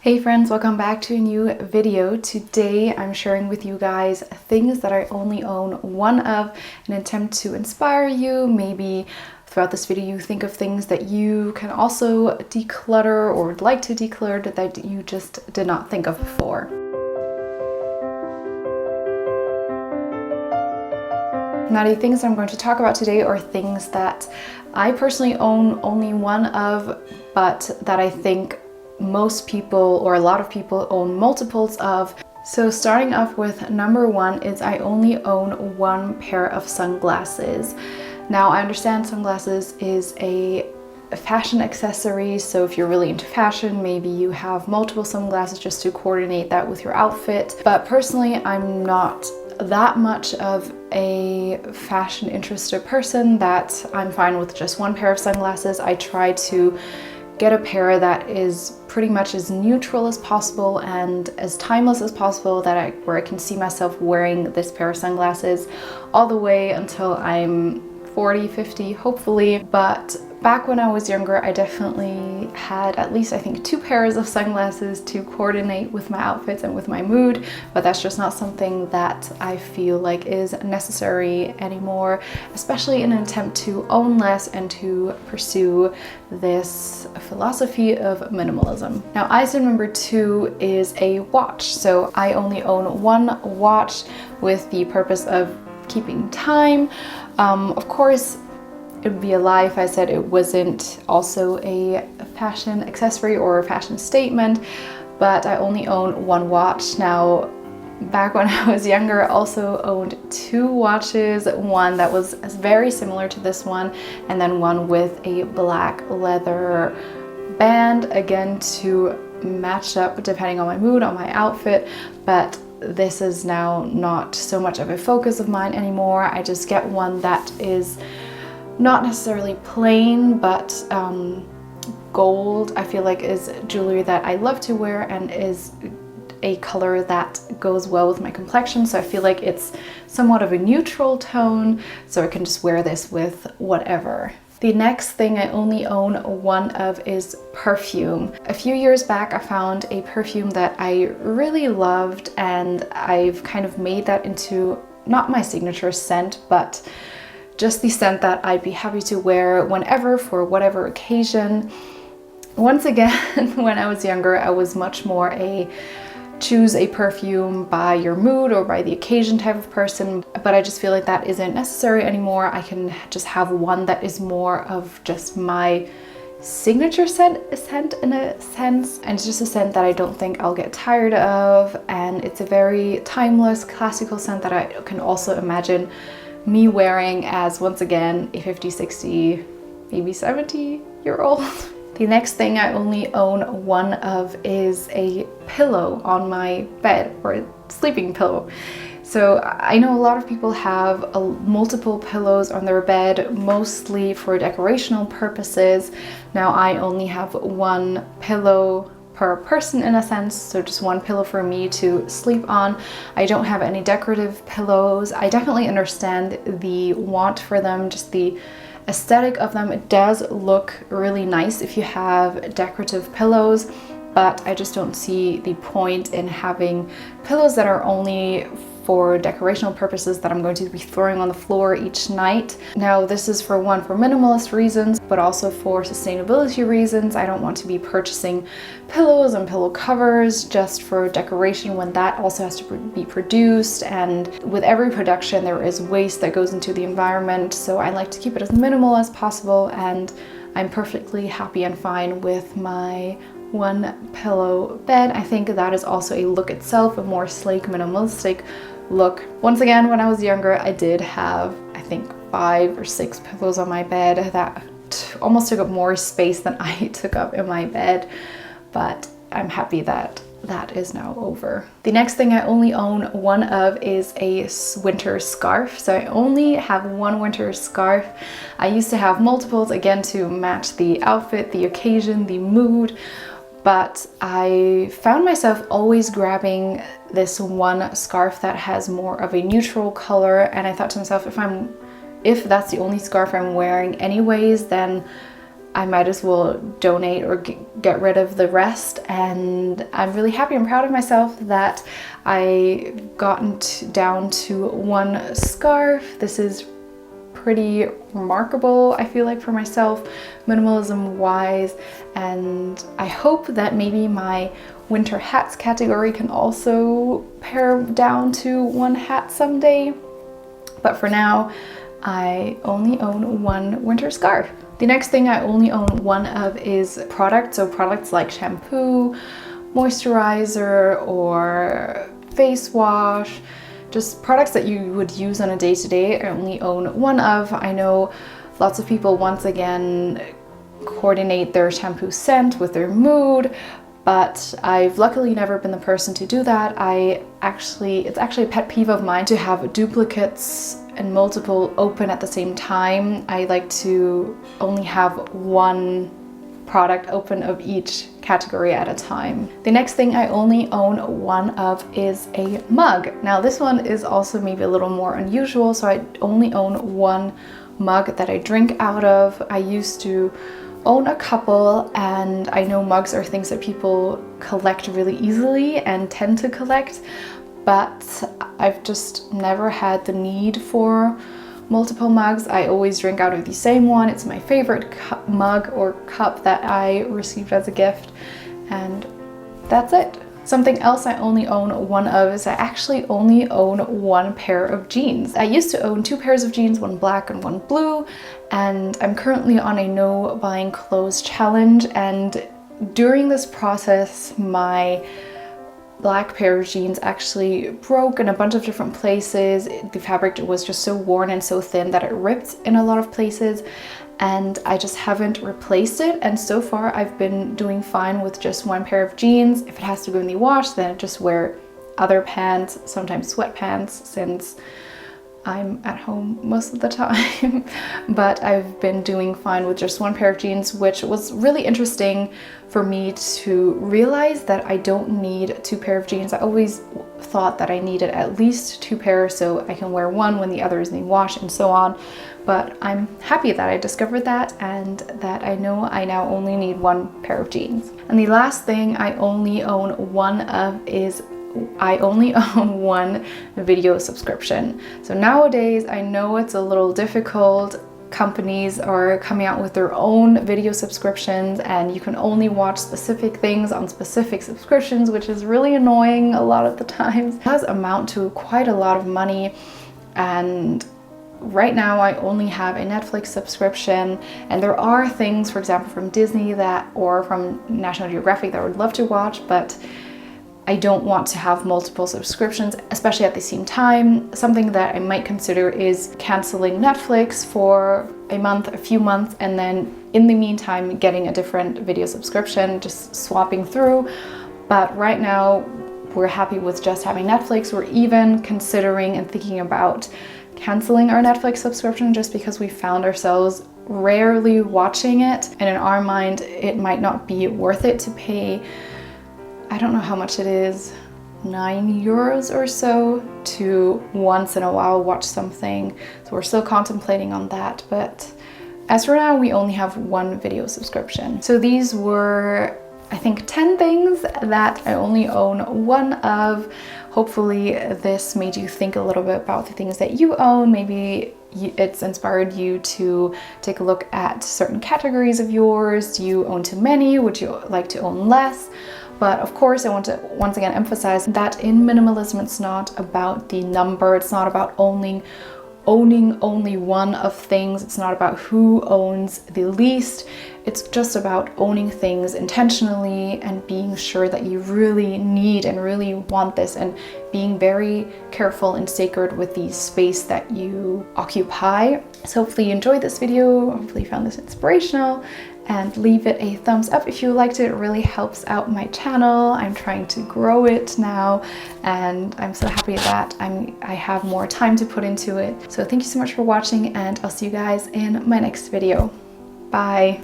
Hey friends, welcome back to a new video. Today I'm sharing with you guys things that I only own one of in an attempt to inspire you. Maybe throughout this video you think of things that you can also declutter or would like to declutter that you just did not think of before. Now, the things I'm going to talk about today are things that I personally own only one of, but that I think most people or a lot of people own multiples of. So starting off with number one is I only own one pair of sunglasses. Now I understand sunglasses is a fashion accessory, so if you're really into fashion, maybe you have multiple sunglasses just to coordinate that with your outfit. But personally, I'm not that much of a fashion interested person that I'm fine with just one pair of sunglasses. I try to get a pair that is pretty much as neutral as possible and as timeless as possible, where I can see myself wearing this pair of sunglasses all the way until I'm 40, 50, hopefully. But back when I was younger, I definitely had at least, I think, two pairs of sunglasses to coordinate with my outfits and with my mood, but that's just not something that I feel like is necessary anymore, especially in an attempt to own less and to pursue this philosophy of minimalism. Now, item number two is a watch. So I only own one watch with the purpose of keeping time. Of course, it would be a lie if I said it wasn't also a fashion accessory or a fashion statement, but I only own one watch. Now, back when I was younger, I also owned two watches, one that was very similar to this one, and then one with a black leather band, again to match up depending on my mood, on my outfit. But this is now not so much of a focus of mine anymore. I just get one that is not necessarily plain, but gold, I feel like, is jewelry that I love to wear and is a color that goes well with my complexion. So I feel like it's somewhat of a neutral tone, so I can just wear this with whatever. The next thing I only own one of is perfume. A few years back, I found a perfume that I really loved, and I've kind of made that into not my signature scent, but just the scent that I'd be happy to wear whenever, for whatever occasion. Once again, when I was younger, I was much more a choose a perfume by your mood or by the occasion type of person, but I just feel like that isn't necessary anymore. I can just have one that is more of just my signature scent in a sense, and it's just a scent that I don't think I'll get tired of, and it's a very timeless, classical scent that I can also imagine me wearing as, once again, a 50, 60, maybe 70-year-old. The next thing I only own one of is a pillow on my bed, or a sleeping pillow. So I know a lot of people have multiple pillows on their bed, mostly for decorational purposes. Now I only have one pillow per person in a sense, so just one pillow for me to sleep on. I don't have any decorative pillows. I definitely understand the want for them, just the aesthetic of them. It does look really nice if you have decorative pillows, but I just don't see the point in having pillows that are only for decorational purposes that I'm going to be throwing on the floor each night. Now, this is for minimalist reasons, but also for sustainability reasons. I don't want to be purchasing pillows and pillow covers just for decoration when that also has to be produced, and with every production there is waste that goes into the environment. So I like to keep it as minimal as possible, and I'm perfectly happy and fine with my one pillow bed. I think that is also a look itself, a more sleek, minimalistic look. Once again, when I was younger, I did have, I think, 5 or 6 pillows on my bed that almost took up more space than I took up in my bed, but I'm happy that that is now over. The next thing I only own one of is a winter scarf. So I only have one winter scarf. I used to have multiples, again, to match the outfit, the occasion, the mood, but I found myself always grabbing this one scarf that has more of a neutral color, and I thought to myself, if that's the only scarf I'm wearing anyways, then I might as well donate or get rid of the rest. And I'm really happy and proud of myself that I gotten down to one scarf. This is pretty remarkable, I feel like, for myself, minimalism wise, and I hope that maybe my winter hats category can also pare down to one hat someday. But for now, I only own one winter scarf. The next thing I only own one of is products. So products like shampoo, moisturizer, or face wash, just products that you would use on a day-to-day. I only own one of. I know lots of people, once again, coordinate their shampoo scent with their mood, but I've luckily never been the person to do that. It's actually a pet peeve of mine to have duplicates and multiple open at the same time. I like to only have one product open of each category at a time. The next thing I only own one of is a mug. Now this one is also maybe a little more unusual, so I only own one mug that I drink out of. I used to own a couple, and I know mugs are things that people collect really easily and tend to collect, but I've just never had the need for multiple mugs. I always drink out of the same one. It's my favorite mug or cup that I received as a gift, and that's it. Something else I only own one of is I actually only own one pair of jeans. I used to own two pairs of jeans, one black and one blue, and I'm currently on a no buying clothes challenge, and during this process my black pair of jeans actually broke in a bunch of different places. The fabric was just so worn and so thin that it ripped in a lot of places, and I just haven't replaced it. And so far I've been doing fine with just one pair of jeans. If it has to go in the wash, then I just wear other pants, sometimes sweatpants, since I'm at home most of the time. But I've been doing fine with just one pair of jeans, which was really interesting for me to realize that I don't need two pairs of jeans. I always thought that I needed at least two pairs so I can wear one when the other is in the wash and so on. But I'm happy that I discovered that, and that I know I now only need one pair of jeans. And the last thing I only own one of is I only own one video subscription. So nowadays, I know it's a little difficult. Companies are coming out with their own video subscriptions, and you can only watch specific things on specific subscriptions, which is really annoying a lot of the times. It does amount to quite a lot of money, and right now I only have a Netflix subscription, and there are things, for example, from Disney or from National Geographic that I would love to watch, but I don't want to have multiple subscriptions, especially at the same time. Something that I might consider is canceling Netflix for a month, a few months, and then in the meantime getting a different video subscription, just swapping through. But right now we're happy with just having Netflix. We're even considering and thinking about canceling our Netflix subscription just because we found ourselves rarely watching it, and in our mind it might not be worth it to pay, I don't know how much it is, €9 or so, to once in a while watch something. So we're still contemplating on that, but as for now we only have one video subscription. So these were, I think, 10 things that I only own one of. Hopefully this made you think a little bit about the things that you own. Maybe it's inspired you to take a look at certain categories of yours. Do you own too many? Would you like to own less? But of course, I want to once again emphasize that in minimalism, it's not about the number. It's not about owning only one of things. It's not about who owns the least. It's just about owning things intentionally and being sure that you really need and really want this, and being very careful and sacred with the space that you occupy. So hopefully you enjoyed this video. Hopefully you found this inspirational, and leave it a thumbs up if you liked it. It really helps out my channel. I'm trying to grow it now, and I'm so happy that I have more time to put into it. So thank you so much for watching, and I'll see you guys in my next video. Bye.